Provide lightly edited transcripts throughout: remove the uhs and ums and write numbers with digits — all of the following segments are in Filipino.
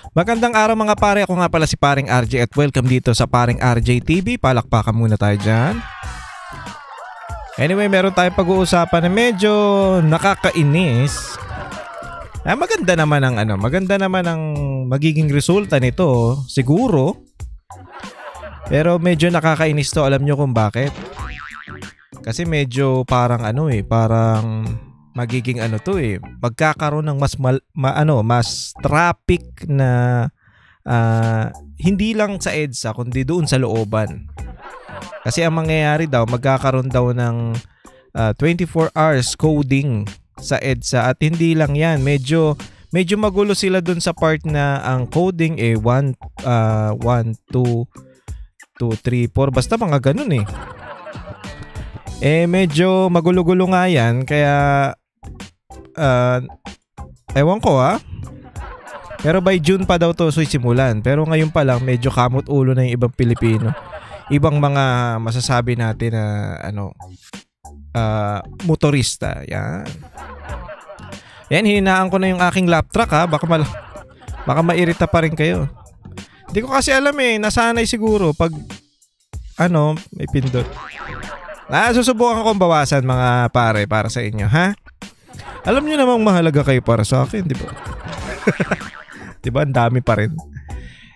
Magandang araw mga pare, ako nga pala si Paring RJ at welcome dito sa Paring RJ TV. Palakpakan muna tayo dyan. Anyway, meron tayong pag-uusapan na medyo nakakainis. Maganda naman ang magiging resulta nito, siguro. Pero medyo nakakainis to, alam nyo kung bakit? Kasi medyo parang magiging magkakaroon ng mas traffic na hindi lang sa EDSA kundi doon sa looban. Kasi ang mangyayari daw, magkakaroon daw ng 24 hours coding sa EDSA at hindi lang yan, medyo magulo sila doon sa part na ang coding 1, 2, 3, 4, basta mga ganun eh. Medyo magulo-gulo nga yan, kaya ewan ko pero by June pa daw to simulan. Pero ngayon pa lang medyo kamot ulo na yung ibang Pilipino. Ibang mga masasabi natin na motorista. Yan, hinaan ko na yung aking lap truck baka mairita pa rin kayo. Hindi ko kasi alam nasanay siguro pag may pindot. Susubukan kong bawasan mga pare para sa inyo, ha? Alam niyo namang mahalaga kayo para sa akin, di ba? Di ba? Ang dami pa rin.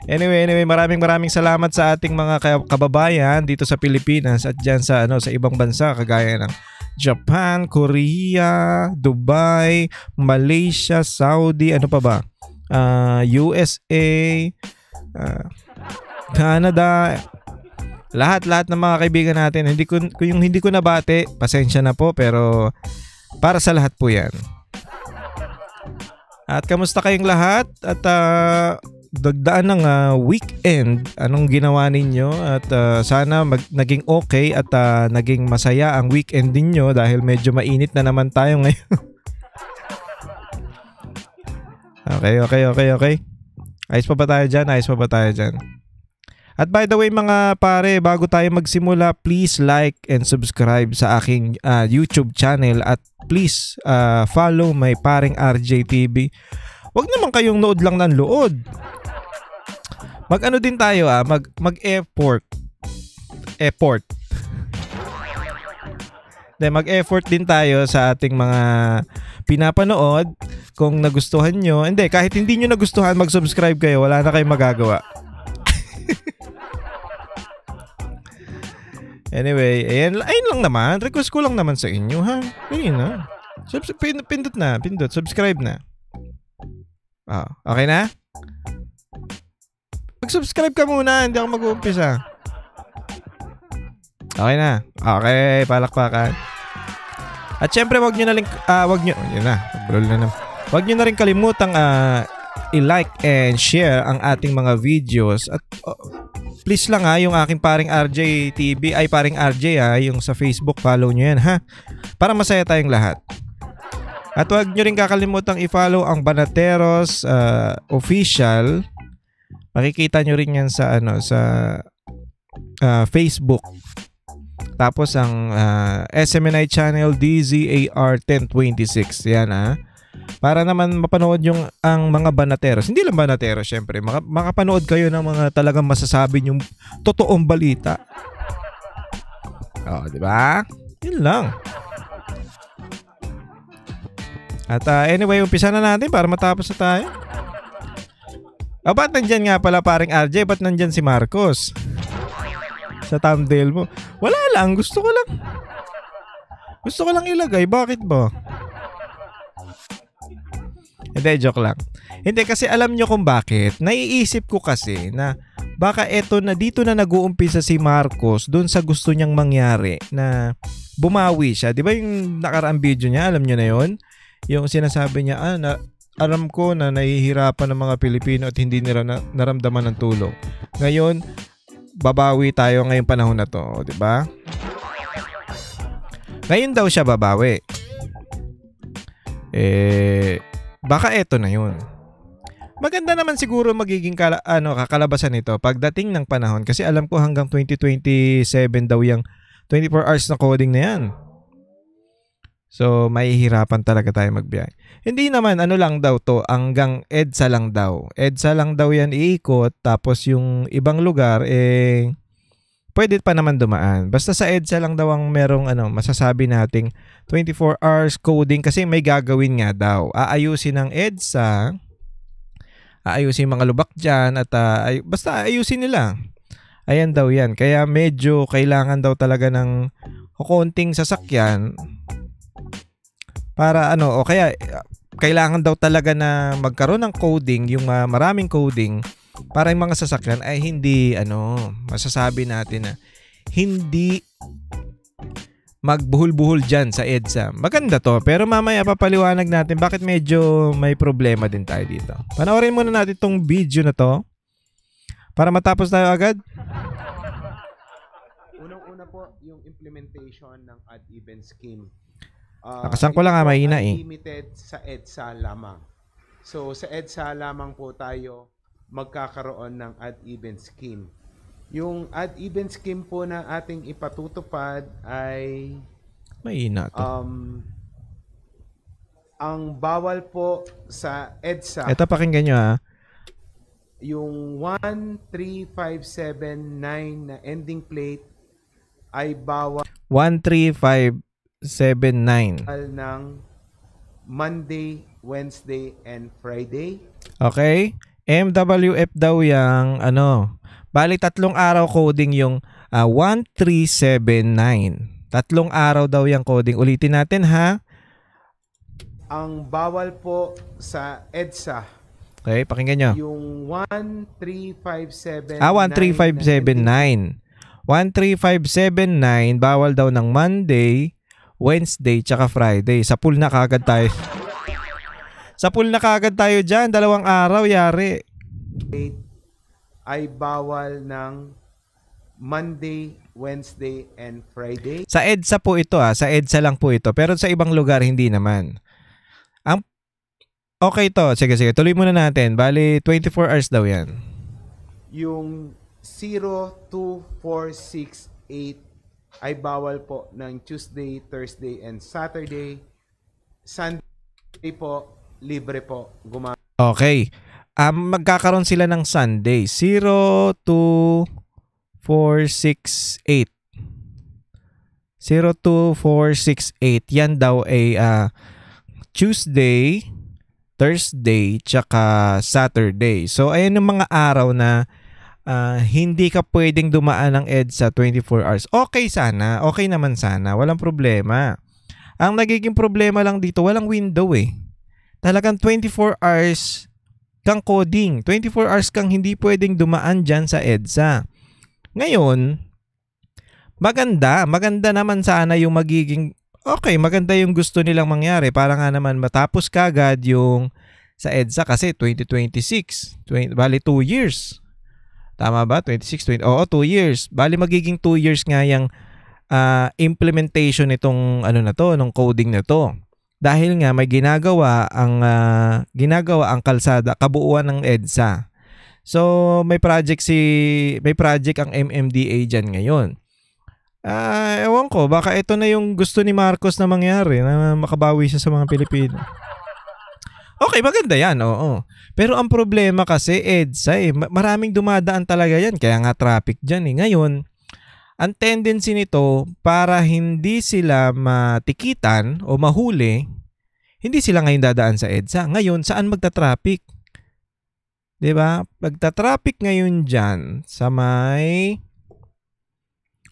Anyway, maraming salamat sa ating mga kababayan dito sa Pilipinas at diyan sa ibang bansa kagaya ng Japan, Korea, Dubai, Malaysia, Saudi, USA, Canada. Lahat ng mga kaibigan natin. Hindi ko nabati, pasensya na po, pero para sa lahat po yan. At kamusta kayong lahat? At dagdaan ng weekend, anong ginawa ninyo? At sana naging okay at naging masaya ang weekend ninyo dahil medyo mainit na naman tayo ngayon. Okay. Ayos pa ba tayo dyan? At by the way mga pare, bago tayo magsimula, please like and subscribe sa aking YouTube channel at please follow my Paring RJ TV. Huwag naman kayong nood lang ng lood. Mag-ano din tayo mag-effort. Mag-effort din tayo sa ating mga pinapanood. Kung nagustuhan nyo, kahit hindi nyo nagustuhan, mag-subscribe kayo, wala na kayong magagawa. Anyway, ayun lang naman. Request ko lang naman sa inyo, ha? Ayun na. Pindot, subscribe na. Okay na? Mag-subscribe ka muna, hindi ako mag-uumpisa. Okay na. Okay, palakpakan. At syempre, wag nyo na rin kalimutang i-like and share ang ating mga videos. At please lang yung aking Paring RJ TV, Paring RJ yung sa Facebook, follow nyo yan, ha? Para masaya tayong lahat. At huwag nyo rin kakalimutang i-follow ang Banateros official. Makikita nyo rin yan sa Facebook. Tapos ang SMNI channel DZAR1026. Yan, para naman mapanood ang mga Banateros. Hindi lang Banateros, syempre. Makapanood kayo ng mga talagang masasabi yung totoong balita. Di ba? Yun lang. At anyway, umpisa na natin para matapos na tayo. Ba't nandyan nga pala Paring RJ? Ba't nandyan si Marcos? Sa thumbnail mo. Wala lang, gusto ko lang ilagay. Bakit ba? Hindi, joke lang. Hindi, kasi alam nyo kung bakit. Naiisip ko kasi na baka dito na nag-uumpisa si Marcos doon sa gusto niyang mangyari na bumawi siya. Di ba yung nakaraang video niya, alam nyo na yun? Yung sinasabi niya, alam ko na nahihirapan ng mga Pilipino at hindi nila naramdaman ng tulong. Ngayon, babawi tayo ngayong panahon na to, di ba? Ngayon daw siya babawi. Baka na yun. Maganda naman siguro magiging kakalabasan nito pagdating ng panahon, kasi alam ko hanggang 2027 daw yung 24 hours na coding na yan. So, mahihirapan talaga tayo magbiyahe. Hindi naman, ano lang daw to, hanggang EDSA lang daw. EDSA lang daw yan iikot, tapos yung ibang lugar, pwede pa naman dumaan. Basta sa EDSA lang daw ang merong masasabi nating 24 hours coding kasi may gagawin nga daw. Aayusin ng EDSA, aayusin mga lubak dyan, at basta ayusin nila. Ayan daw yan. Kaya medyo kailangan daw talaga ng konting sasakyan para o kaya kailangan daw talaga na magkaroon ng coding, yung maraming coding para yung mga sasakyan ay hindi masasabi natin na hindi magbuhol-buhol dyan sa EDSA. Maganda to, pero mamaya papaliwanag natin bakit medyo may problema din tayo dito. Panoorin muna natin tong video na to para matapos tayo agad. Unang-una po yung implementation ng odd even scheme. Nakasan ko lang mahina Limited sa EDSA lamang. So sa EDSA lamang po tayo magkakaroon ng odd even scheme. Yung odd even scheme po na ating ipatutupad ay mahina to. Ang bawal po sa EDSA. Ito pakinggan nyo Yung 13579 na ending plate ay bawal 13579 ng Monday, Wednesday, and Friday. Okay? MWF daw yang bali 3 araw coding yung 1379. 3 araw daw yung coding. Ulitin natin ha. Ang bawal po sa EDSA. Okay, pakinggan nyo. Yung 13579. 13579. 13579 bawal daw ng Monday, Wednesday, tsaka Friday. Sa pool na kagad tayo. Sa pool na kagad tayo dyan. 2 araw, yari. Ay bawal ng Monday, Wednesday, and Friday. Sa EDSA po ito Sa EDSA lang po ito. Pero sa ibang lugar, hindi naman. Okay to. Sige. Tuloy muna natin. Bali, 24 hours daw yan. Yung 02468 ay bawal po ng Tuesday, Thursday, and Saturday. Sunday po, libre po. Okay. Magkakaroon sila ng Sunday. 02468. 02468. Yan daw ay Tuesday, Thursday, tsaka Saturday. So, ayan yung mga araw na hindi ka pwedeng dumaan ng EDSA 24 hours. Okay sana. Okay naman sana. Walang problema. Ang nagiging problema lang dito, walang window Talagang 24 hours kang coding. 24 hours kang hindi pwedeng dumaan dyan sa EDSA. Ngayon, maganda naman sana yung magiging, maganda yung gusto nilang mangyari para nga naman matapos kagad yung sa EDSA kasi 2026. Bali 2 years. Tama ba? 26, 20. Oo, 2 years. Bali magiging 2 years nga yung implementation nitong nung coding na to. Dahil nga may ginagawa ang kalsada, kabuuan ng EDSA. So may project ang MMDA diyan ngayon. Ewan ko, baka ito na yung gusto ni Marcos na mangyari, na makabawi siya sa mga Pilipino. Okay, maganda yan, oo. Pero ang problema kasi, EDSA maraming dumadaan talaga yan, kaya nga traffic dyan Ngayon, ang tendency nito, para hindi sila matikitan o mahuli, hindi sila ngayon dadaan sa EDSA. Ngayon, saan magta-traffic? Diba? Magta-traffic ngayon dyan sa may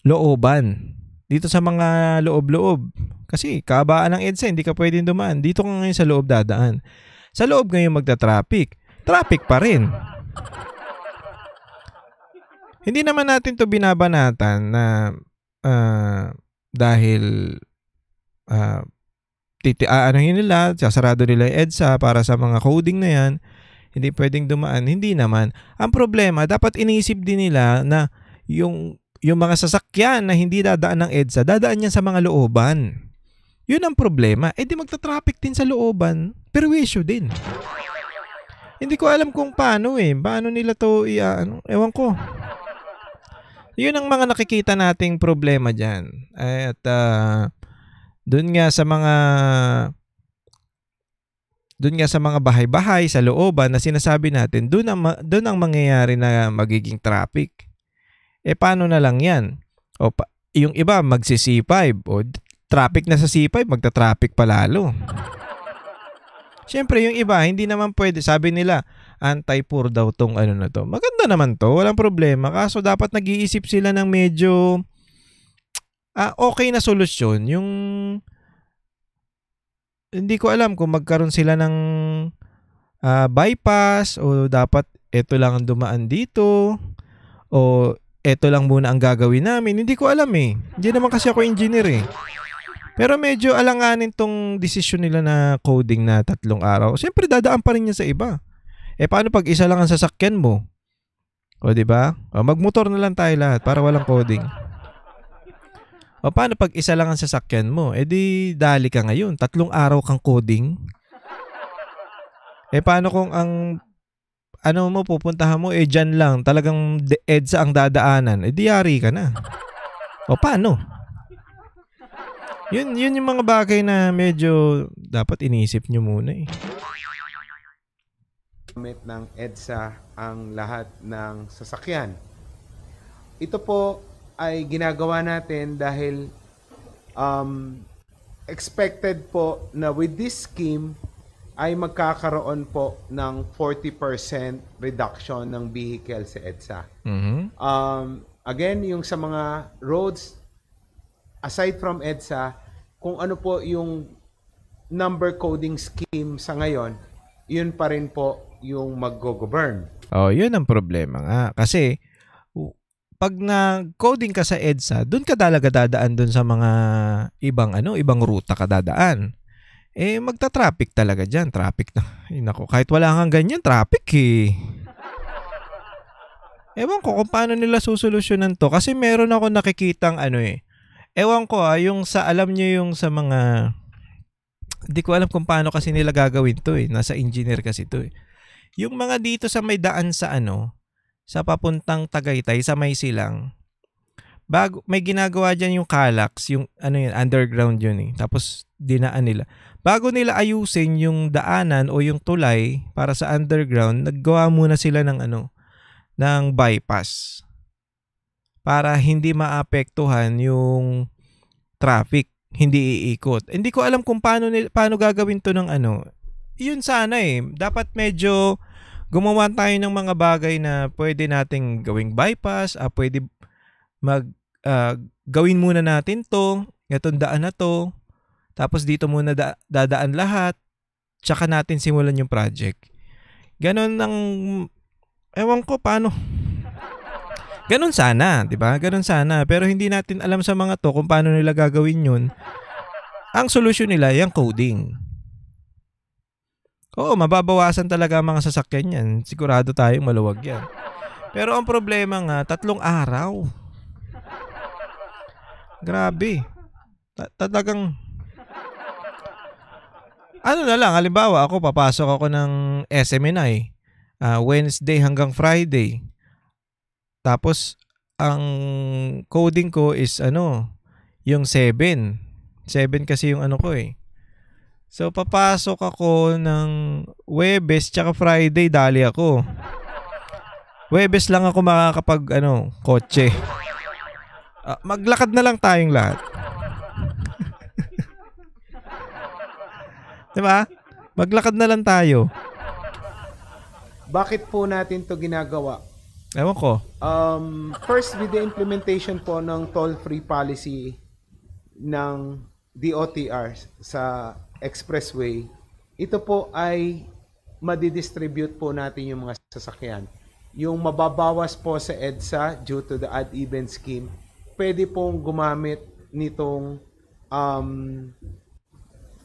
looban. Dito sa mga loob-loob. Kasi kabaan ng EDSA, hindi ka pwedeng dumaan. Dito ka ngayon sa loob dadaan. Sa loob ngayon magta-traffic. Traffic pa rin. Hindi naman natin to binabanatan na dahil nila, sasarado nila yung EDSA para sa mga coding na yan, hindi pwedeng dumaan. Hindi naman. Ang problema, dapat iniisip din nila na yung mga sasakyan na hindi dadaan ng EDSA, dadaan yan sa mga looban. Yun ang problema. Di magta-traffic din sa looban. Perwisyo din. Hindi ko alam kung paano Paano nila to ewan ko. Yun ang mga nakikita nating problema dyan. At Doon nga sa mga bahay-bahay sa looban na sinasabi natin, doon ang mangyayari na magiging traffic. Paano na lang 'yan? Yung iba magsi-C5 o traffic na sa C5, magta-traffic pa lalo. Siyempre yung iba hindi naman pwede, sabi nila anti-poor daw tong ano na to. Maganda naman to, walang problema. Kaso dapat nag-iisip sila ng medyo okay na solusyon. Yung hindi ko alam kung magkaroon sila ng bypass o dapat ito lang ang dumaan dito o ito lang muna ang gagawin namin. Hindi ko alam eh. Hindi naman kasi ako engineer eh. Pero medyo alanganin tong desisyon nila na coding na 3 araw. Siyempre dadaan pa rin yan sa iba. Paano pag isa lang ang sasakyan mo? O diba? Magmotor na lang tayo lahat para walang coding. O paano pag isa lang ang sasakyan mo? Di dali ka ngayon. 3 araw kang coding. Paano kung ang pupuntahan mo dyan lang, talagang EDSA ang dadaanan, di yari ka na. O paano? Yun yung mga bagay na medyo dapat inisip nyo muna eh. Gamit ng EDSA ang lahat ng sasakyan. Ito po ay ginagawa natin dahil expected po na with this scheme ay magkakaroon po ng 40% reduction ng vehicle sa EDSA. Again, yung sa mga roads, aside from EDSA, kung ano po yung number coding scheme sa ngayon, yun pa rin po yung mag-govern. Yun ang problema nga. Kasi, pag na-coding ka sa EDSA, doon ka talaga dadaan doon sa mga ibang ruta ka dadaan. Magta-traffic talaga dyan. Traffic na. Nako, kahit wala kang ganyan, traffic eh. Ewan ko kung paano nila susolusyonan to. Kasi meron ako nakikitang ewan ko yung alam nyo yung sa mga, hindi ko alam kung paano kasi nila gagawin to eh. Nasa engineer kasi to eh. Yung mga dito sa may daan sa sa papuntang Tagaytay, sa may silang, may ginagawa dyan yung Calax, yung underground yun eh. Tapos dinaan nila. Bago nila ayusin yung daanan o yung tulay para sa underground, naggawa muna sila ng ng bypass para hindi maapektuhan yung traffic, hindi iikot. Hindi ko alam kung paano gagawin to ng Yun sana eh. Dapat medyo gumawa tayo ng mga bagay na pwede nating gawing bypass, pwede gawin muna natin to, itong daan na to, tapos dito muna dadaan lahat, tsaka natin simulan yung project. Ganon ewan ko paano. Ganon sana, di ba? Ganon sana. Pero hindi natin alam sa mga to kung paano nila gagawin yun. Ang solusyon nila, yung coding. Oo, mababawasan talaga ang mga sasakyan yan. Sigurado tayong maluwag yan. Pero ang problema nga, 3 araw. Grabe. Talagang na lang, halimbawa ako, papasok ako ng SMNI Wednesday hanggang Friday. Tapos, ang coding ko is yung 7. 7 kasi yung ko eh. So, papasok ako ng Webes tsaka Friday, dali ako. Webes lang ako makakapag kotse. Maglakad na lang tayong lahat. Diba? Maglakad na lang tayo. Bakit po natin to ginagawa? Ewan ko. First, with the implementation po ng toll-free policy ng DOTR sa expressway, ito po ay madidistribute po natin yung mga sasakyan. Yung mababawas po sa EDSA due to the odd-even scheme, pwede pong gumamit nitong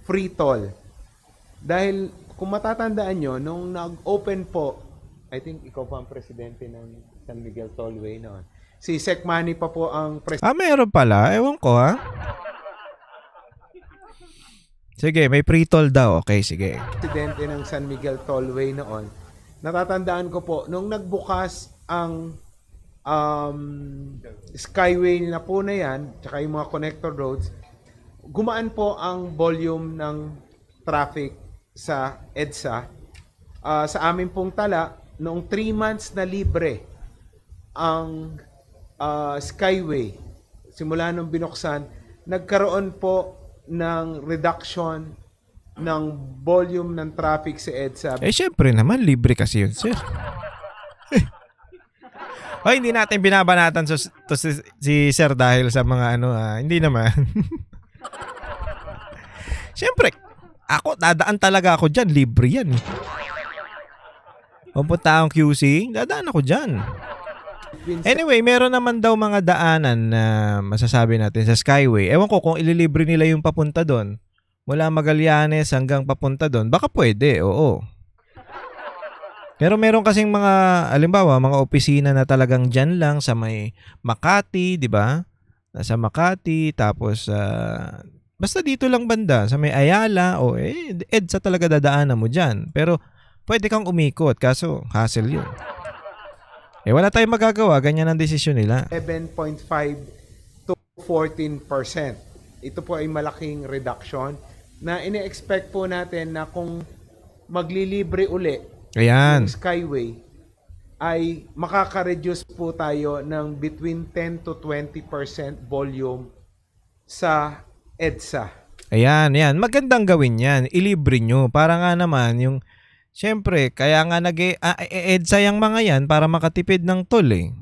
free toll. Dahil kung matatandaan nyo, nung nag-open po, I think ikaw pa ang presidente ng San Miguel Tollway noon. Si Sec Manny pa po ang presidente. Meron pala. Ewan ko ha. Sige, may free toll daw. Okay, sige. Presidente ng San Miguel Tollway noon. Natatandaan ko po, nung nagbukas ang Skyway na po na yan, tsaka yung mga connector roads, gumaan po ang volume ng traffic sa EDSA. Sa amin pong tala, noong 3 months na libre ang Skyway, simula nung binuksan, nagkaroon po ng reduction ng volume ng traffic sa EDSA. Syempre naman, libre kasi yun, sir. Hindi natin binabanatan si sir dahil sa mga hindi naman. Syempre, ako, dadaan talaga ako dyan. Libre yan. Pupunta akong QC, dadaan ako dyan. Anyway, meron naman daw mga daanan na masasabi natin sa Skyway. Ewan ko kung ililibre nila yung papunta doon. Mula Magallanes hanggang papunta doon. Baka pwede, oo. Pero meron kasing mga, halimbawa, mga opisina na talagang dyan lang sa may Makati, di ba? Nasa Makati, tapos basta dito lang banda, sa may Ayala, EDSA talaga dadaanan mo dyan. Pero pwede kang umikot, kaso hassle yun. Wala tayong magagawa, ganyan ang desisyon nila. 7.5 to 14%. Ito po ay malaking reduction na ine-expect po natin na kung maglilibre uli Ayan. yung Skyway, ay makaka-reduce po tayo ng between 10 to 20% volume sa EDSA. Ayan. Magandang gawin yan. Ilibre nyo. Para nga naman yung, syempre, kaya nga EDSA yung mga yan para makatipid ng toll eh.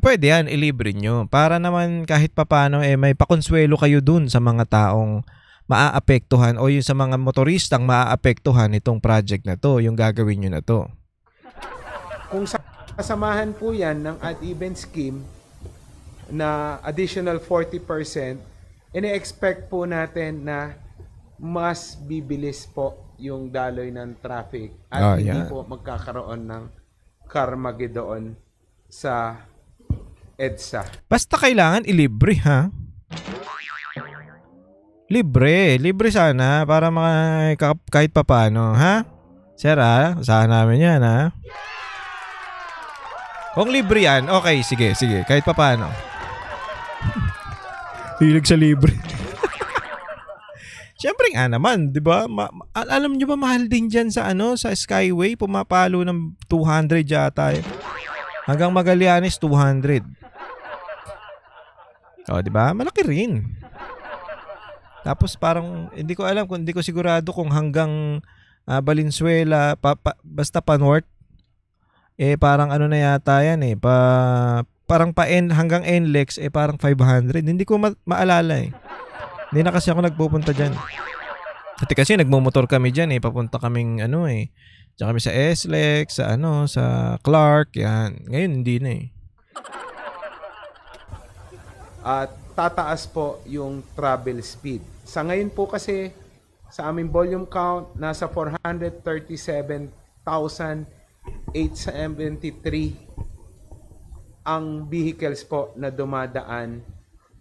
Pwede yan, ilibre nyo. Para naman kahit papano may pakonsuelo kayo dun sa mga taong maaapektuhan o yung sa mga motoristang maaapektuhan itong project na to, yung gagawin nyo na to. Kung kasamahan po yan ng ad-even scheme na additional 40%, ine-expect po natin na mas bibilis po yung daloy ng traffic at hindi po magkakaroon ng Carmageddon sa EDSA. Basta kailangan ilibre, ha? Libre sana para kahit papano, ha? Sir, usahan namin yan, ha? Kung libre yan, okay, sige, kahit papano. Hilig sa libre. Siyempre nga naman, 'di ba? Alam niyo ba mahal din diyan sa sa Skyway, pumapalo ng 200 yata. Hanggang Magallanes 200. 'di ba? Malaki rin. Tapos parang hindi ko sigurado kung hanggang Valenzuela basta pa north parang na yata yan parang hanggang NLEX parang 500. Hindi ko maalala eh. Hindi na kasi ako nagpupunta dyan. Kasi nagmumotor kami dyan papunta kaming Diyan kami sa SLEX, sa Clark, yan. Ngayon hindi na At tataas po yung travel speed. Sa ngayon po kasi sa aming volume count nasa 437,873 ang vehicles po na dumadaan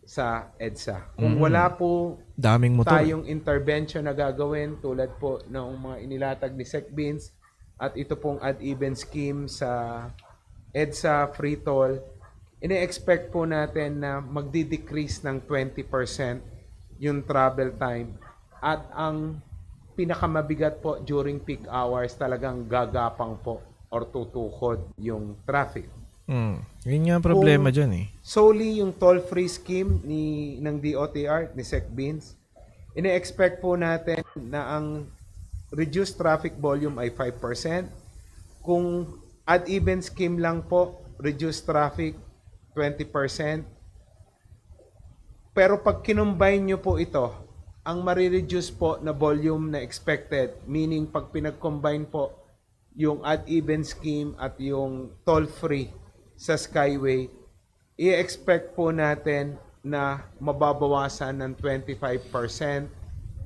sa EDSA. Kung wala po daming motor. Tayong intervention na gagawin tulad po ng mga inilatag ni Sec Beans at ito pong ad-even scheme sa EDSA free toll, ine-expect po natin na magdi-decrease ng 20% yung travel time at ang pinakamabigat po during peak hours talagang gagapang po or tutukod yung traffic. Yun yung problema dyan Solely yung toll-free scheme ng DOTR, ni Sec Beans, ine-expect po natin na ang reduced traffic volume ay 5%. Kung ad-even scheme lang po, reduced traffic 20%. Pero pag kinumbine nyo po ito, ang marireduce po na volume na expected, meaning pag pinag-combine po yung ad-even scheme at yung toll-free sa Skyway, i-expect po natin na mababawasan ng 25%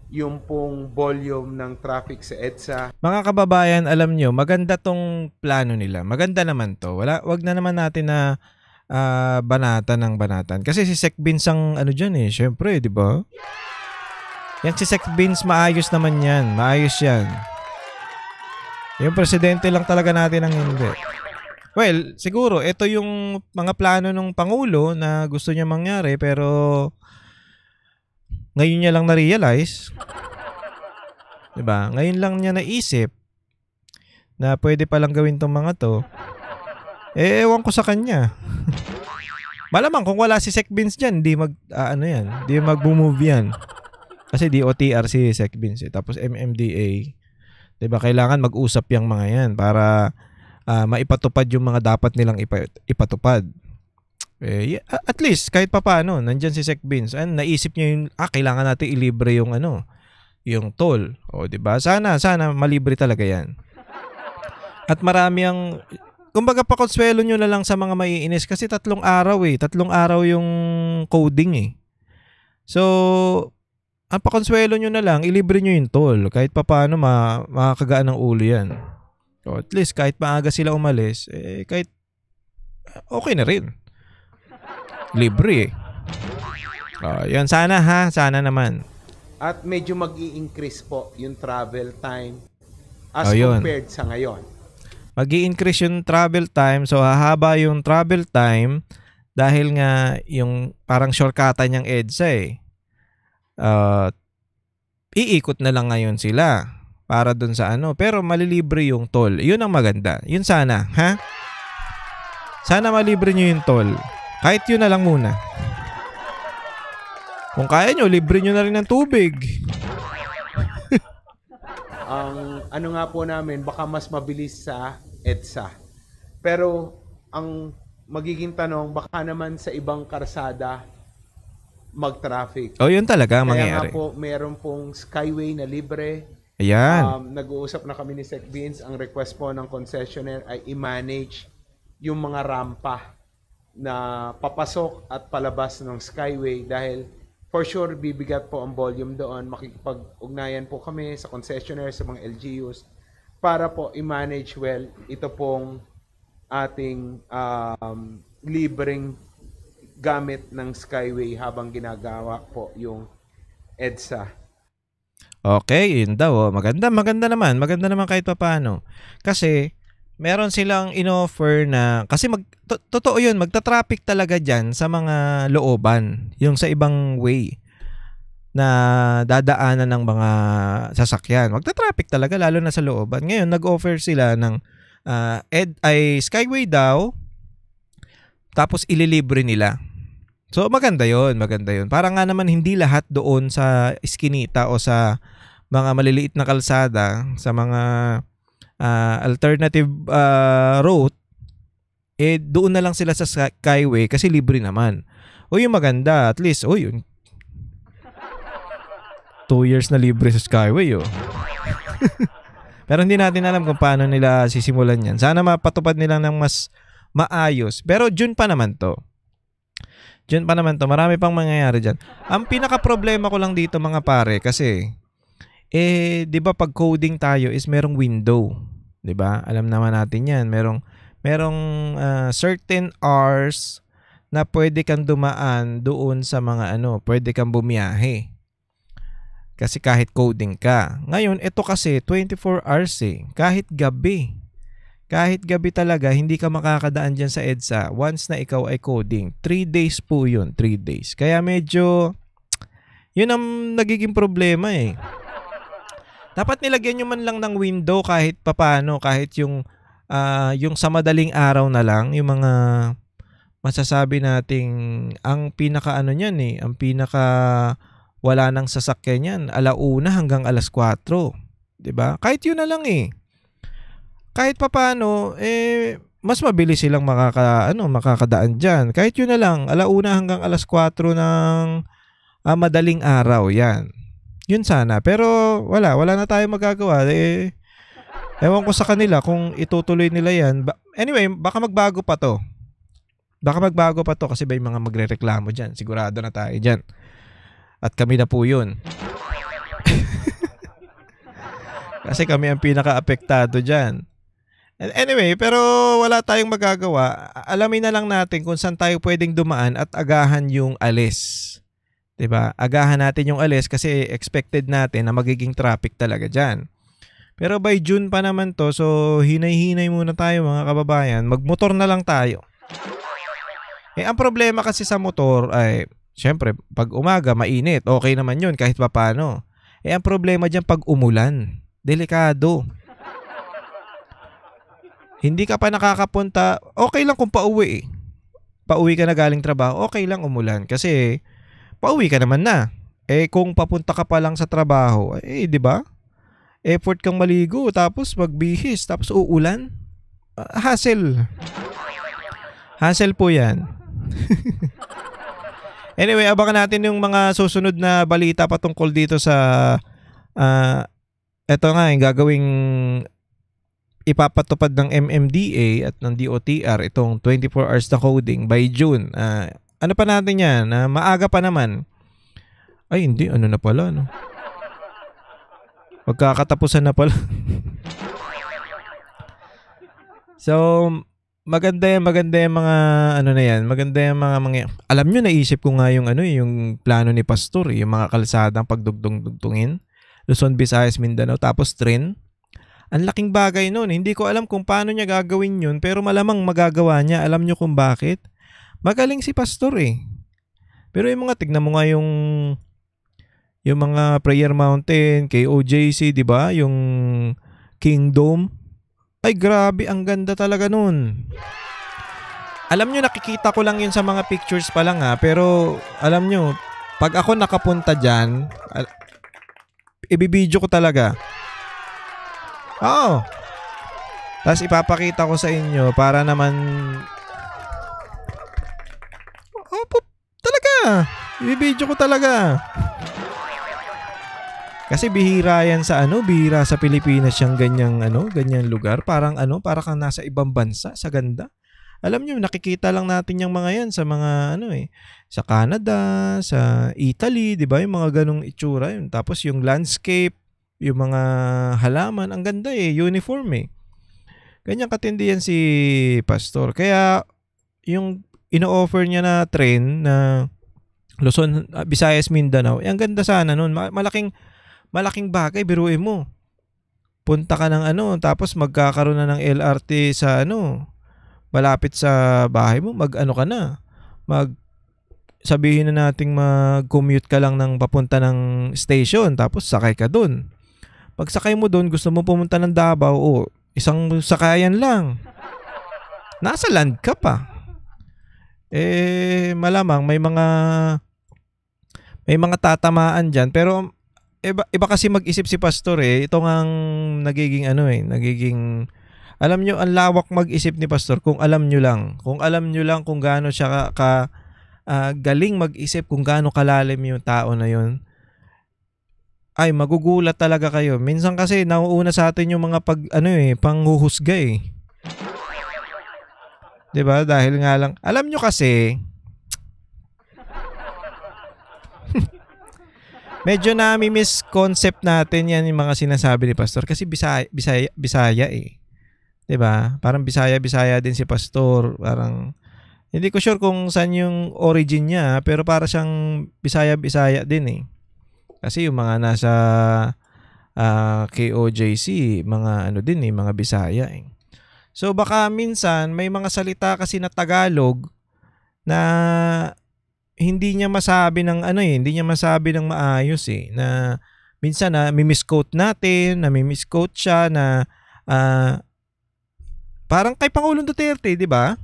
yung pong volume ng traffic sa EDSA. Mga kababayan, alam nyo, maganda tong plano nila. Maganda naman to. Wag na naman natin na banatan ng banatan. Kasi si Sec Beans ang dyan syempre, di ba? Yan si Sec Beans, maayos naman yan. Maayos yan. Yung presidente lang talaga natin ang hindi. Well, siguro, ito yung mga plano ng Pangulo na gusto niya mangyari, pero Ngayon niya lang na-realize. Diba? Ngayon lang niya naisip na pwede palang gawin tong mga to. Ewan ko sa kanya. Malamang kung wala si Sec Vince dyan, di mag-move yan. Kasi di OTR si Sec Vince. Tapos MMDA. Diba? Kailangan mag-usap yung mga yan para maipatupad yung mga dapat nilang ipatupad. At least, kahit pa paano, nandyan si Sec Vince. Naisip niya yung, kailangan natin ilibre yung yung toll. O, diba? Sana malibre talaga yan. At marami ang, kumbaga pakonsuelo nyo na lang sa mga maiinis kasi 3 araw 3 araw yung coding So, ang pakonsuelo nyo na lang, ilibre nyo yung toll. Kahit pa paano makakagaan ng ulo yan. So, at least kahit maaga sila umalis, kahit okay na rin. Libre yan sana sana naman. At medyo mag-i-increase po yung travel time as yun. compared sa ngayon. Mag-i-increase yung travel time. So, hahaba yung travel time dahil nga yung parang shortcutan niyang EDSA iikot na lang ngayon sila para dun sa pero malilibre yung toll. Yun ang maganda. Yun sana, ha? Sana malibre nyo yung toll. Kahit yun na lang muna. Kung kaya nyo, libre nyo na rin ng tubig. Ang nga po namin, baka mas mabilis sa EDSA. Pero ang magiging tanong, baka naman sa ibang karsada mag-traffic. Yun talaga ang Kaya mangyayari. nga po, meron pong Skyway na libre. Ayan. Nag-uusap na kami ni Sec Vince. Ang request po ng concessionaire ay i-manage yung mga rampa na papasok at palabas ng Skyway dahil for sure bibigat po ang volume doon. Makikipag-ugnayan po kami sa concessionaire, sa mga LGUs para po i-manage well ito pong ating libreng gamit ng Skyway habang ginagawa po yung EDSA. Okay, yun daw. Maganda naman. Maganda naman kahit pa paano. Kasi meron silang in-offer na, kasi totoo yun, magta-traffic talaga dyan sa mga looban, yung sa ibang way na dadaanan ng mga sasakyan. Magta-traffic talaga, lalo na sa looban. Ngayon, nag-offer sila ng Skyway daw, tapos ililibre nila. So, maganda yun. Para nga naman hindi lahat doon sa iskinita o sa mga maliliit na kalsada, sa mga alternative route, doon na lang sila sa Skyway kasi libre naman. Yung maganda, at least, yun. 2 years na libre sa Skyway, Pero hindi natin alam kung paano nila sisimulan yan. Sana mapatupad nila ng mas maayos. Pero June pa naman to. Marami pang mangyayari dyan. Ang pinaka-problema ko lang dito mga pare kasi, di ba pag coding tayo is merong window. Di ba? Alam naman natin yan. Merong certain hours na pwede kang dumaan doon sa mga pwede kang bumiyahe. Kasi kahit coding ka. Ngayon, ito kasi 24 hours Kahit gabi. Kahit gabi talaga, hindi ka makakadaan dyan sa EDSA once na ikaw ay coding. 3 days po yun. 3 days. Kaya medyo, yun ang nagiging problema Dapat nilagyan nyo man lang ng window kahit papano, kahit yung sa madaling araw na lang, yung mga masasabi nating ang pinaka niyan ang pinaka wala nang sasakyan yan, 1:00 hanggang 4:00. 'Di ba? Kahit yun na lang Kahit papaano mas mabilis silang makakadaan diyan. Kahit yun na lang, 1:00 hanggang 4:00 ng madaling araw, yan. Yun sana. Pero wala na tayong magagawa. Ewan ko sa kanila kung itutuloy nila yan. Anyway, baka magbago pa to. Kasi may mga magrereklamo dyan. Sigurado na tayo dyan. At kami na po yun. Kasi kami ang pinaka-apektado dyan. Anyway, pero wala tayong magagawa. Alamin na lang natin kung saan tayo pwedeng dumaan at agahan yung alis. 'Di ba? Agahan natin yung alis kasi expected natin na magiging traffic talaga dyan. Pero by June pa naman to, so hinay-hinay muna tayo mga kababayan. Magmotor na lang tayo. Ang problema kasi sa motor ay, Siyempre, pag umaga, mainit. Okay naman yun kahit papaano. Ang problema dyan pag umulan. Delikado. Hindi ka pa nakakapunta. Okay lang kung pauwi eh. Pauwi ka na galing trabaho. Okay lang umulan. Kasi, pauwi ka naman na. Kung papunta ka pa lang sa trabaho, di ba? Effort kang maligo, tapos magbihis, tapos uulan. Hassle. Hassle po yan. Anyway, abangan natin yung mga susunod na balita patungkol dito sa eto nga yung gagawing ipapatupad ng MMDA at ng DOTR itong 24 hours na coding by June. Ano pa natin yan? Maaga pa naman. Ay, hindi. Ano na pala, no? Magkakatapusan na pala. So, maganda yung mga ano na yan. Maganda yung mga alam nyo, naisip ko nga yung yung plano ni Pastor, yung mga kalsadang pagdugtong-dugtungin. Luzon, Visayas, Mindanao, tapos tren. Ang laking bagay nun. Hindi ko alam kung paano niya gagawin yun, pero malamang magagawa niya. Alam nyo kung bakit? Magaling si Pastor eh. Pero yung mga, tignan mo nga yung mga Prayer Mountain, KOJC, di ba? Yung Kingdom. Ay, grabe, ang ganda talaga nun. Alam nyo, nakikita ko lang yun sa mga pictures pa lang pero alam nyo, pag ako nakapunta dyan, ibibidyo ko talaga. Oo. Tapos ipapakita ko sa inyo para naman, talaga, ibibidyo ko talaga. Kasi bihira yan sa bihira sa Pilipinas yung ganyang lugar. Parang kang nasa ibang bansa sa ganda. Alam niyo, nakikita lang natin yung mga yan sa mga sa Canada, sa Italy, 'di ba? Yung mga ganung itsura yun. Tapos yung landscape, yung mga halaman, ang ganda uniform Ganyan katindi yan si Pastor. Kaya yung ino-offer niya na train na Luzon, Visayas, Mindanao, ang ganda sana nun. Malaking bagay, biruin mo. Punta ka ng tapos magkakaroon na ng LRT sa malapit sa bahay mo, ka na. Sabihin na nating mag-commute ka lang ng papunta ng station, tapos sakay ka dun. Pag sakay mo dun, gusto mo pumunta ng Davao, isang sakayan lang. Nasa land ka pa. Malamang may mga tatamaan dyan, pero iba kasi mag-isip si Pastor ito ngang nagiging alam nyo, ang lawak mag-isip ni Pastor kung alam nyo lang kung gaano siya galing mag-isip, kung gaano kalalim yung tao na yun. Ay, magugulat talaga kayo. Minsan kasi nauuna sa atin yung mga panghuhusga 'di ba? Dahil nga lang, alam nyo kasi medyo nami-misconcept natin yan yung mga sinasabi ni Pastor kasi Bisaya 'di ba? Parang Bisaya din si Pastor. Parang hindi ko sure kung saan yung origin niya, pero para siyang Bisaya din Kasi yung mga nasa KOJC, mga din mga Bisaya So baka minsan may mga salita kasi na Tagalog na hindi niya masabi ng hindi niya masabi ng maayos na minsan mi-misquote natin, mi-misquote siya na parang kay Pangulong Duterte, 'di ba?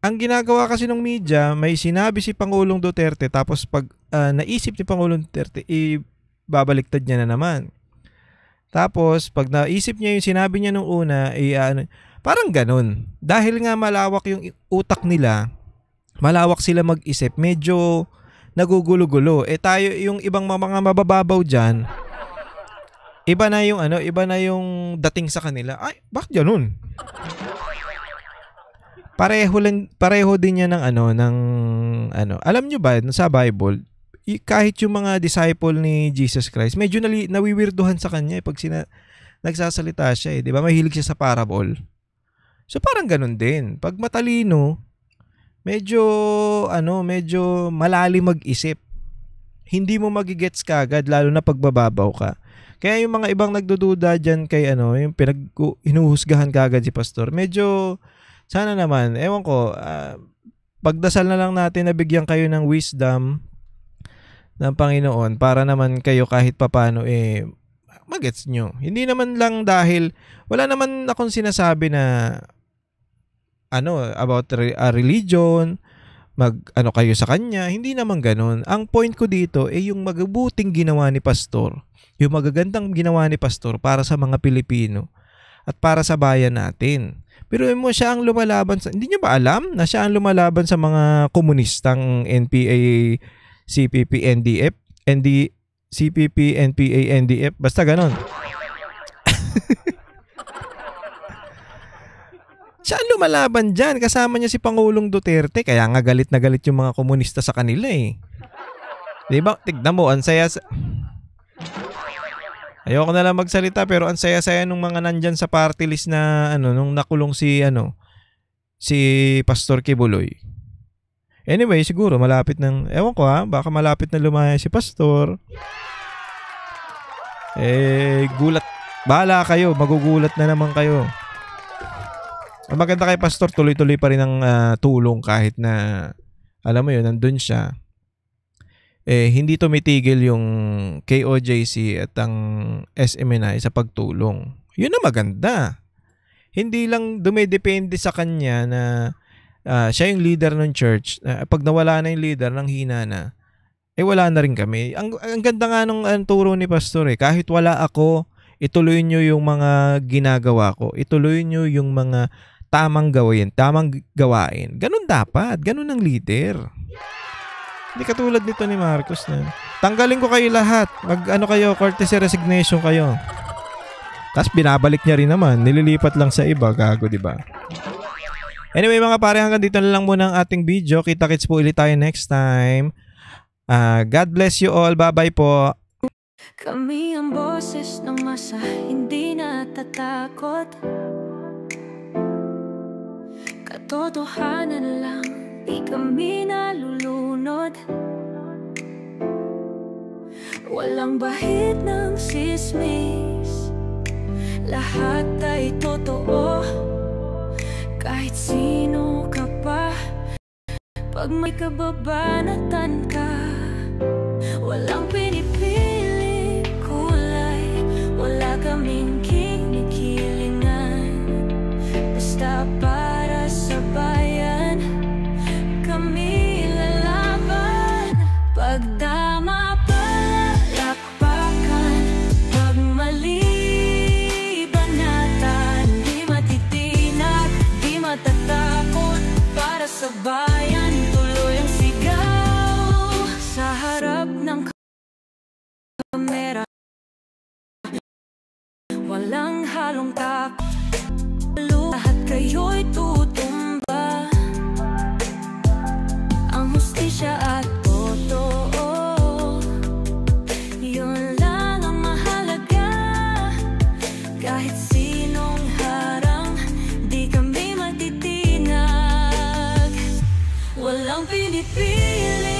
Ang ginagawa kasi ng media, may sinabi si Pangulong Duterte tapos pag naisip ni Pangulong Duterte, ibabaliktad niya na naman. Tapos pag naisip niya yung sinabi niya nung una, parang ganun. Dahil nga malawak yung utak nila, malawak sila mag-isip, medyo nagugulo-gulo. Tayo yung ibang mga mabababaw diyan, iba na yung dating sa kanila. Ay, bakit ganun? Pareho din yan ng alam nyo ba sa Bible, kahit yung mga disciple ni Jesus Christ, medyo nawiwirduhan sa kanya pag nagsasalita siya 'di ba? Mahilig siya sa parable. So parang ganun din. Pag matalino, medyo malalim mag-isip. Hindi mo magigets kagad lalo na pagbababaw ka. Kaya yung mga ibang nagdududa diyan kay yung hinuhusgahan kagad si Pastor. Medyo sana naman, ewan ko, pagdasal na lang natin na bigyan kayo ng wisdom ng Panginoon para naman kayo kahit papano magets nyo. Hindi naman lang dahil wala naman akong sinasabi na about a religion, kayo sa kanya. Hindi naman ganun. Ang point ko dito yung magabuting ginawa ni Pastor, yung magagandang ginawa ni Pastor para sa mga Pilipino at para sa bayan natin. Pero mo siya ang lumalaban hindi niyo ba alam na siya ang lumalaban sa mga komunistang NPA, CPP, NDF, CPP, NPA, NDF, basta ganon. Siya ang lumalaban dyan. Kasama niya si Pangulong Duterte. Kaya nga galit na galit yung mga komunista sa kanila Diba? Tignan mo, ang saya. Ayoko na lang magsalita pero ang saya-saya nung mga nandyan sa party list na nung nakulong si Pastor Kibuloy. Anyway, siguro malapit ewan ko baka malapit na lumaya si Pastor. Gulat. Bahala kayo, magugulat na naman kayo. Ang maganda kay Pastor, tuloy-tuloy pa rin ang tulong kahit na, alam mo yun, nandun siya. Hindi tumitigil yung KOJC at ang SMNI sa pagtulong. Yun ang maganda. Hindi lang dumidepende sa kanya na siya yung leader ng church. Pag nawala na yung leader, nang hina na, wala na rin kami. Ang ganda nga nung turo ni Pastor kahit wala ako, ituloy nyo yung mga ginagawa ko. Ituloy nyo yung mga tamang gawain. Ganun dapat. Ganun ang leader. Hindi katulad nito ni Marcos na tanggalin ko kayo lahat. Kayo, courtesy resignation kayo. Tapos binabalik niya rin naman. Nililipat lang sa iba. Gago, diba? Anyway mga pare, hanggang dito na lang muna ang ating video. Kita-kits po ulit tayo next time. God bless you all. Bye-bye po. Kami ang boses ng masa, hindi natatakot. Katotohanan lang, di kami nalulunod. Walang bahid ng sismis, lahat ay totoo. Kahit sino ka pa, pag may kababanatan ka, walang pinipili kulay, wala kaming kinikilingan. Basta para sa bayan, kami lalaban. Pagdama palakpakan, pag mali banatan, di matitinag, di matatakot. Para sa bayan, tuloy ang sigaw sa harap ng kamera. Walang halong takot, lahat kayo'y tutumba. Ang hustisya at totoo, yun lang ang mahalaga. Kahit sinong harang, di kami matitinag. Walang pinipili